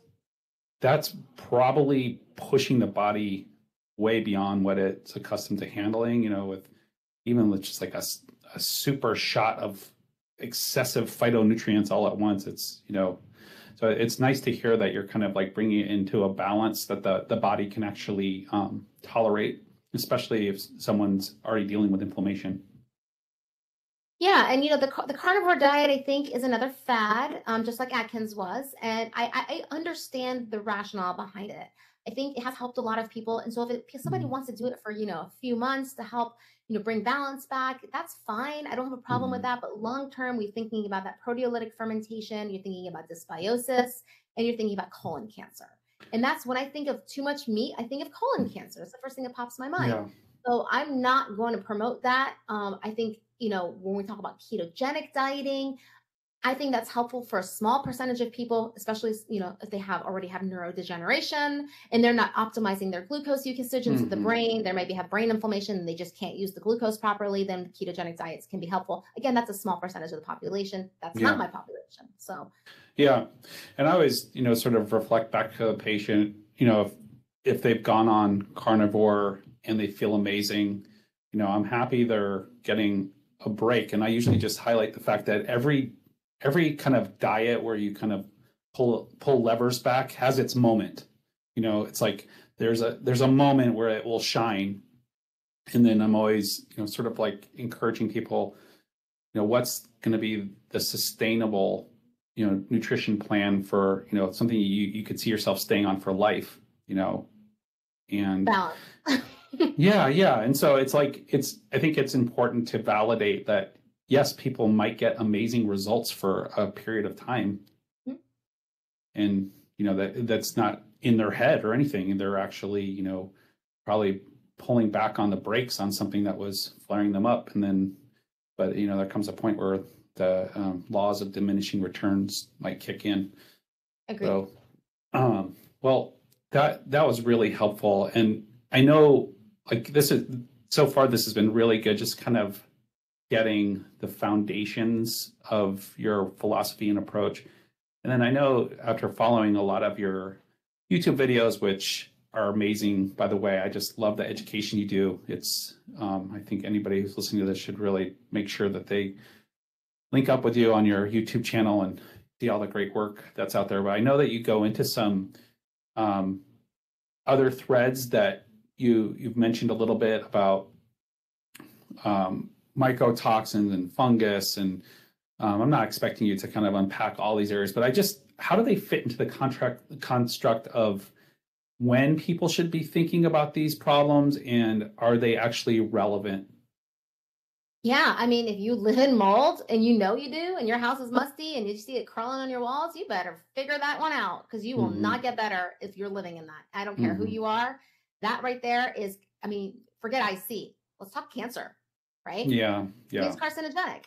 A: probably pushing the body way beyond what it's accustomed to handling, with even with just like a super shot of excessive phytonutrients all at once. It's, so it's nice to hear that you're kind of like bringing it into a balance that the body can actually tolerate, especially if someone's already dealing with inflammation.
B: Yeah, and the carnivore diet, I think, is another fad, just like Atkins was, and I understand the rationale behind it. I think it has helped a lot of people, and so if somebody wants to do it for a few months to help bring balance back, that's fine. I don't have a problem with that. But long term, we're thinking about that proteolytic fermentation. You're thinking about dysbiosis, and you're thinking about colon cancer. And that's when I think of too much meat, I think of colon cancer. It's the first thing that pops in my mind. Yeah. So I'm not going to promote that. I think, when we talk about ketogenic dieting, I think that's helpful for a small percentage of people, especially, if they already have neurodegeneration and they're not optimizing their glucose usage into the brain. They maybe have brain inflammation and they just can't use the glucose properly. Then ketogenic diets can be helpful. Again, that's a small percentage of the population. That's not my population. So,
A: yeah. And I always, sort of reflect back to the patient, if they've gone on carnivore and they feel amazing, I'm happy they're getting a break. And I usually just highlight the fact that every kind of diet where you kind of pull levers back has its moment. It's like there's a moment where it will shine. And then I'm always, sort of like encouraging people, what's going to be the sustainable, nutrition plan for, something you could see yourself staying on for life, and
B: balance.
A: Yeah. And so it's like, I think it's important to validate that, yes, people might get amazing results for a period of time. And, that's not in their head or anything. And they're actually, probably pulling back on the brakes on something that was flaring them up. And then, but, there comes a point where the laws of diminishing returns might kick in.
B: Agreed.
A: So, well, that was really helpful. And I know, like, this has been really good, just kind of getting the foundations of your philosophy and approach. And then I know, after following a lot of your YouTube videos, which are amazing, by the way, I just love the education you do. It's, I think anybody who's listening to this should really make sure that they link up with you on your YouTube channel and see all the great work that's out there. But I know that you go into some other threads that you've mentioned a little bit about mycotoxins and fungus, and I'm not expecting you to kind of unpack all these areas, but how do they fit into the construct of when people should be thinking about these problems, and are they actually relevant?
B: Yeah, I mean, if you live in mold and you do, and your house is musty and you see it crawling on your walls, you better figure that one out, because you will not get better if you're living in that. I don't care who you are. That right there is, I mean, forget IC. Let's talk cancer, right?
A: Yeah.
B: It's carcinogenic.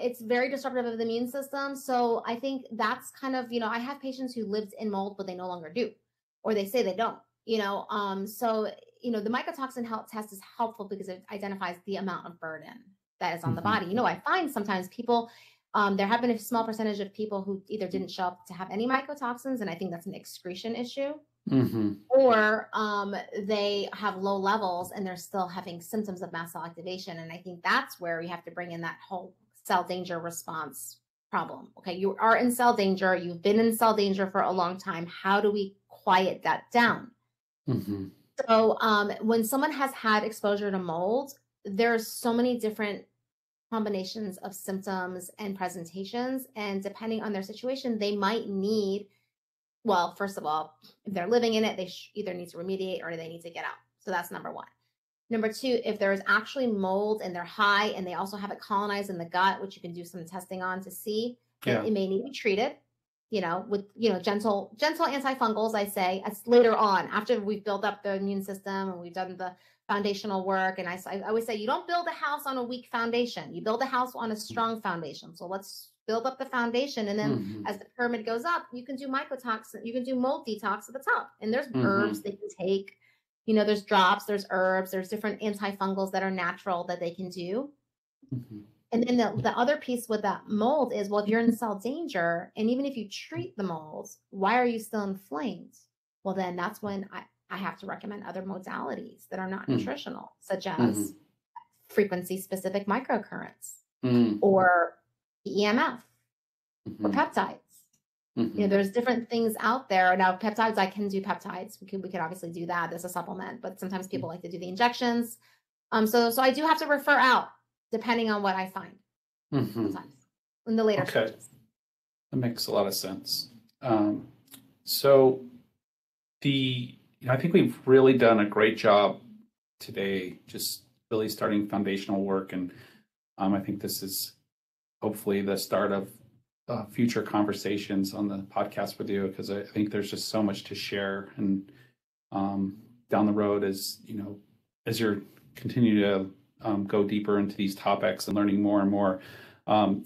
B: It's very disruptive of the immune system. So I think that's kind of, I have patients who lived in mold, but they no longer do, or they say they don't, so, the mycotoxin health test is helpful because it identifies the amount of burden that is on the body. I find sometimes people, there have been a small percentage of people who either didn't show up to have any mycotoxins, and I think that's an excretion issue, or they have low levels and they're still having symptoms of mast cell activation. And I think that's where we have to bring in that whole cell danger response problem. Okay, you are in cell danger. You've been in cell danger for a long time. How do we quiet that down? So when someone has had exposure to mold, there's so many different combinations of symptoms and presentations. And depending on their situation, they might need, well, first of all, if they're living in it, they either need to remediate or they need to get out. So that's number one. Number two, if there is actually mold and they're high and they also have it colonized in the gut, which you can do some testing on to see, it may need to be treated, with, gentle antifungals, I say, as later on, after we've built up the immune system and we've done the foundational work. And I always say, you don't build a house on a weak foundation. You build a house on a strong foundation. So let's build up the foundation. And then as the pyramid goes up, you can do mycotoxin, you can do mold detox at the top. And there's herbs they can take There's drops, there's herbs, there's different antifungals that are natural that they can do.
A: Mm-hmm.
B: And then the other piece with that mold is, well, if you're in cell danger, and even if you treat the molds, why are you still inflamed? Well, then that's when I have to recommend other modalities that are not nutritional, such as frequency specific microcurrents or EMF or peptides. There's different things out there. Now, peptides, I can do peptides. We could obviously do that as a supplement, but sometimes people like to do the injections. So I do have to refer out depending on what I find sometimes in the later stages.
A: That makes a lot of sense. So I think we've really done a great job today, just really starting foundational work. And I think this is hopefully the start of future conversations on the podcast with you, because I think there's just so much to share. And down the road, as you're continue to go deeper into these topics and learning more and more,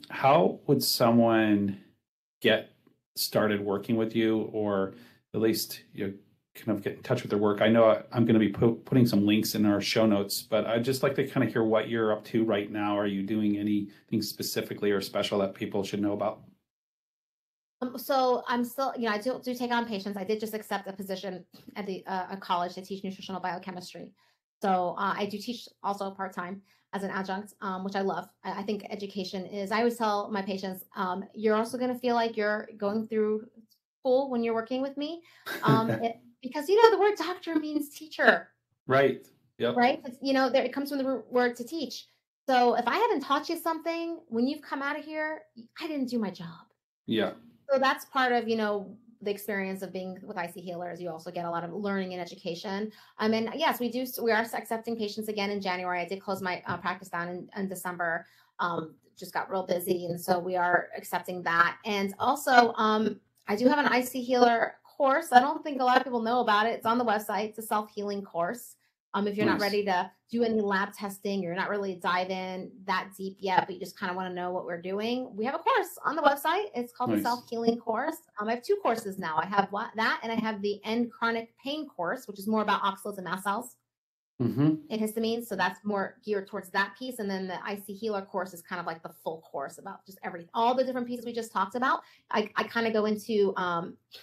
A: how would someone get started working with you, or at least kind of get in touch with their work? I know I'm going to be putting some links in our show notes, but I'd just like to kind of hear what you're up to right now. Are you doing anything specifically or special that people should know about?
B: So I'm still, I do take on patients. I did just accept a position at a college to teach nutritional biochemistry. So I do teach also part-time as an adjunct, which I love. I think education is, I always tell my patients, you're also going to feel like you're going through school when you're working with me. Because, the word doctor means teacher.
A: Right. Yep.
B: Right. It comes from the word to teach. So if I haven't taught you something, when you've come out of here, I didn't do my job.
A: Yeah.
B: So that's part of, the experience of being with IC Healers. You also get a lot of learning and education. And yes, we are accepting patients again in January. I did close my practice down in December. Just got real busy. And so we are accepting that. And also, I do have an IC Healer course. I don't think a lot of people know about it. It's on the website. It's a self-healing course. If you're not ready to do any lab testing, you're not really dive in that deep yet, but you just kind of want to know what we're doing, we have a course on the website. It's called the Self-Healing Course. I have 2 courses now. I have that, and I have the End Chronic Pain course, which is more about oxalates and mast cells and histamines. So that's more geared towards that piece. And then the IC Healer course is kind of like the full course about just all the different pieces we just talked about. I kind of go into,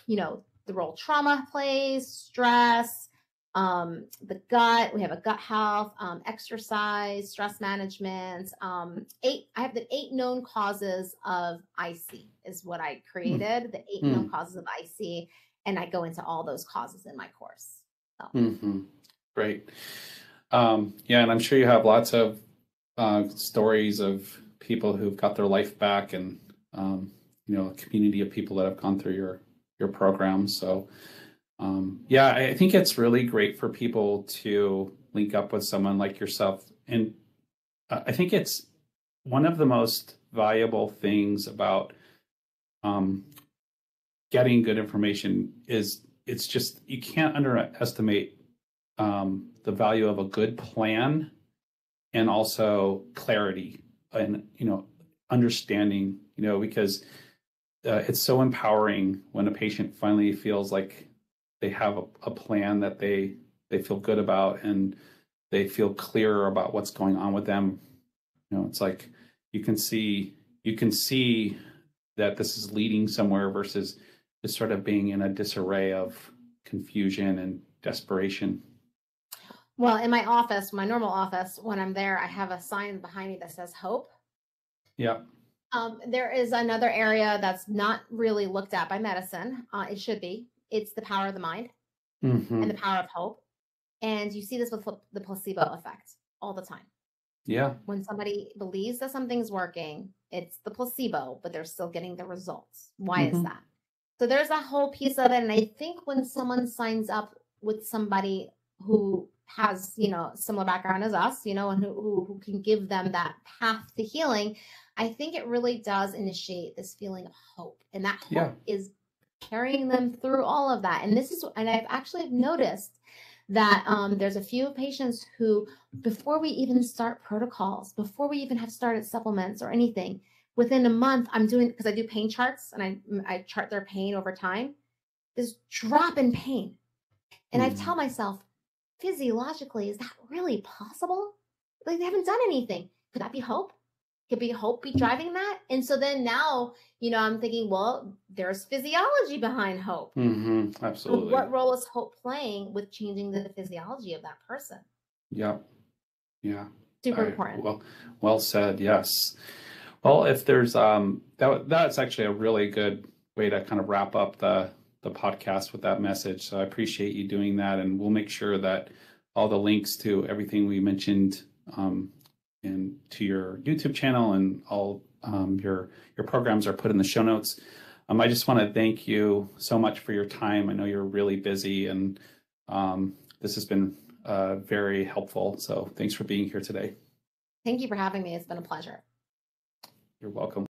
B: the role trauma plays, stress, the gut. We have a gut health, exercise, stress management. I have the 8 known causes of IC is what I created, the 8 known causes of IC. And I go into all those causes in my course. So.
A: Great. And I'm sure you have lots of stories of people who've got their life back, and, a community of people that have gone through your program. So, I think it's really great for people to link up with someone like yourself. And I think it's one of the most valuable things about getting good information is it's just, you can't underestimate the value of a good plan, and also clarity and, understanding, because it's so empowering when a patient finally feels like they have a plan that they feel good about, and they feel clearer about what's going on with them. It's like you can see that this is leading somewhere versus just sort of being in a disarray of confusion and desperation.
B: Well, in my office, my normal office, when I'm there, I have a sign behind me that says hope.
A: Yeah.
B: There is another area that's not really looked at by medicine. It should be. It's the power of the mind and the power of hope. And you see this with the placebo effect all the time.
A: Yeah.
B: When somebody believes that something's working, it's the placebo, but they're still getting the results. Why is that? So there's a whole piece of it. And I think when someone signs up with somebody who has, similar background as us, and who can give them that path to healing, I think it really does initiate this feeling of hope. And that hope is carrying them through all of that. And I've actually noticed that there's a few patients who, before we even start protocols, before we even have started supplements or anything, within a month, I'm doing, because I do pain charts and I chart their pain over time, this drop in pain. And I tell myself, physiologically, is that really possible? Like, they haven't done anything. Could that be hope? Could be hope be driving that? And so then now, I'm thinking, well, there's physiology behind hope. So
A: Absolutely.
B: what role is hope playing with changing the physiology of that person?
A: Yep. Yeah.
B: Super important.
A: Well said. Yes. Well, if there's that's actually a really good way to kind of wrap up the podcast with that message. So I appreciate you doing that, and we'll make sure that all the links to everything we mentioned and to your YouTube channel and all your programs are put in the show notes. I just want to thank you so much for your time. I know you're really busy, and this has been very helpful. So thanks for being here today.
B: Thank you for having me. It's been a pleasure.
A: You're welcome.